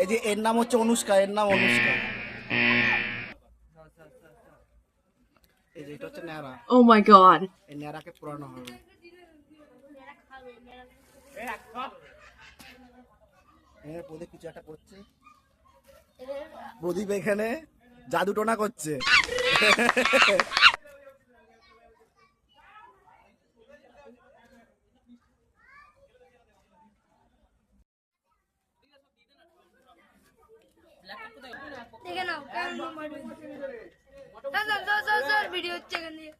এই যে এর নাম হচ্ছে অনুষ্কা, এর নাম অনুষ্কা। এই যে এটা হচ্ছে ন্যাড়া। Oh my god. এই ন্যাড়াকে পুরানো হবে। প্রদীপ কিছু একটা করছে, প্রদীপ এখানে জাদু টোনা করছে। দেখে নাও কেমন ভিডিও হচ্ছে এখান দিয়ে।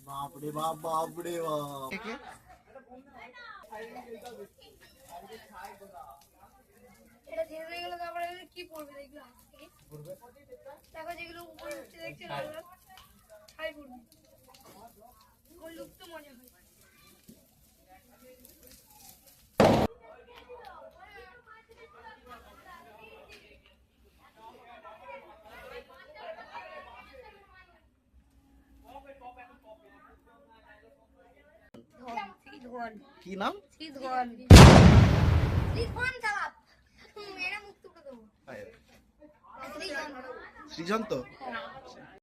বাপরে বাপ, বাপরে বাপ। এটা শেষ হয়ে গেলে তারপরে কি পড়বে দেখবে, দেখো যেগুলো উপরে উঠছে দেখছে লাল লাল ছাই পড়বে, ওই লুক তো মনে হয়। কি নাম? সৃজন তো?